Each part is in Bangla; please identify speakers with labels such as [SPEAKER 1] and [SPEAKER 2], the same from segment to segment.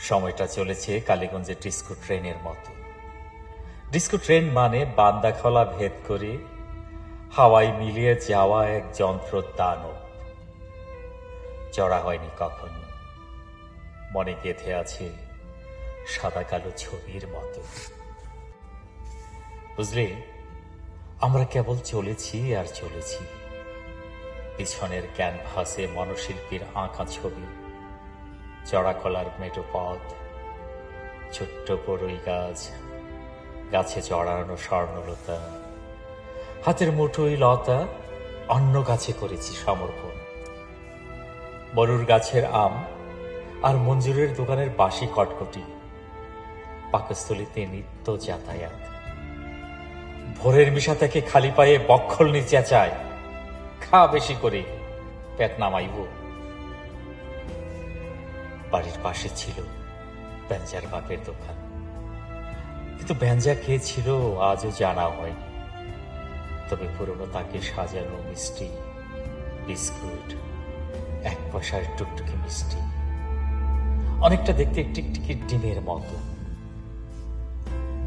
[SPEAKER 1] সময়টা চলেছে কালীগঞ্জের ডিস্কো ট্রেনের মতো। ডিস্কো ট্রেন মানে বান্দাখলা ভেদ করে হাওয়ায় মিলিয়ে যাওয়া এক যন্ত্র দানব। চড়া হয়নি কখনো, মনে গেঁথে আছে সাদা কালো ছবির মতো। বুঝলে, আমরা কেবল চলেছি আর চলেছি। পিছনের ক্যানভাসে মনশিল্পীর আঁকা ছবি, চড়া কলার মেটো পথ, ছোট্ট বড়ই গাছ, গাছে চড়ানো স্বর্ণলতা, হাতের মুঠোই লতা, অন্য গাছে করেছি সমর্পণ। মরুর গাছের আম আর মঞ্জুরের দোকানের বাসি কটকটি, পাকস্থলিতে নিত্য যাতায়াত। ভোরের মিশা থেকে খালি পায়ে বক্ষল নিচে চেঁচায়, খা বেশি করে, পেট নামাইব। বাড়ির পাশে ছিল বেঞ্জার বাপের দোকান, কিন্তু বেঞ্জা কে ছিল আজও জানা হয়নি। তবে পুরনো তাকে সাজানো মিষ্টি, বিস্কুট, 1 পয়সার টুকটুকি মিষ্টি, অনেকটা দেখতে টিকটিকির ডিমের মতো।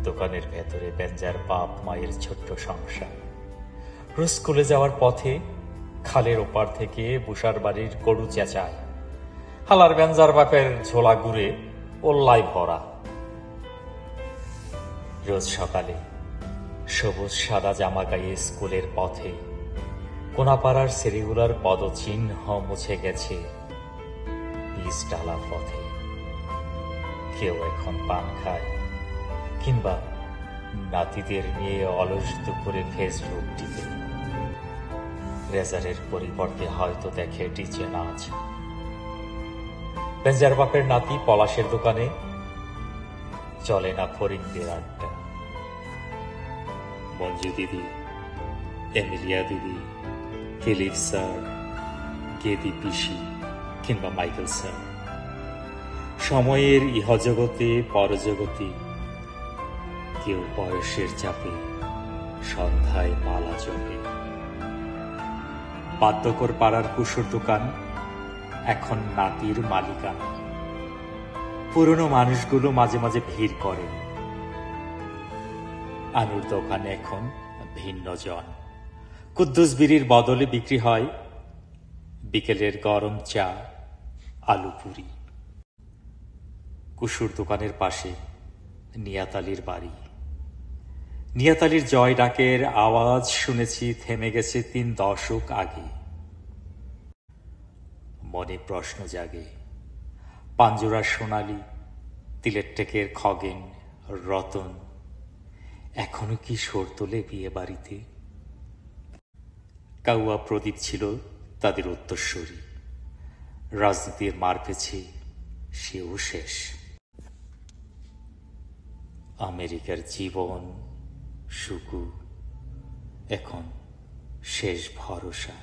[SPEAKER 1] দোকানের ভেতরে বেঞ্জার বাপ মায়ের ছোট্ট সংসার। রোজ স্কুলে যাওয়ার পথে খালের ওপার থেকে বুসার বাড়ির গরু চেঁচায়, হালার বেঞ্জার বাপের ঝোলা ঘুরে ওল্লায় ভরা। রোজ সকালে সবুজ সাদা জামা গায়ে স্কুলের পথে কোনাপাড়ার সেরিগুলার পদচিহ্ন মুছে গেছে বীজ ডালা পথে। কেউ এখন পান খায়, কিংবা নাতিদের নিয়ে অলস দুপুরে ফেসবুক টিপে। রেজারের পরিবর্তে হয়তো দেখে ডিজে নাচ। বেঞ্জার বাপের নাতি পলাশের দোকানে চলে না ফরিংদের আড্ডা। মঞ্জু দিদি, এমিলিয়া দিদি, ফিলিপ স্যার, গেদি পিসি, কিংবা মাইকেল স্যার, সময়ের ইহজগতে পরজগতে কেউ বয়সের চাপে সন্ধ্যায় মালা জপে। বাদ্যকর পাড়ার কুসুর দোকান এখন নাতির মালিকানা। পুরনো মানুষগুলো মাঝে মাঝে ভিড় করে। আনুর দোকানে এখন ভিন্ন জন। কুদ্দুস বিড়ির বদলে বিক্রি হয় বিকেলের গরম চা, আলু পুরি। কুসুর দোকানের পাশে নিয়াতালির বাড়ি। নিয়াতালির জয় ডাকের আওয়াজ শুনেছি থেমে গেছে 3 দশক আগে। মনে প্রশ্ন জাগে, পাঞ্জোরা সোনালি, তিলের টেকের খগেন, রতন এখনো কি সুর তোলে বিয়ে বাড়িতে? কাউয়া প্রদীপ ছিল তাদের উত্তরসূরি। রাজনীতির মার পেছে সেও শেষ। আমেরিকার জীবন সুকু এখন শেষ ভরসা।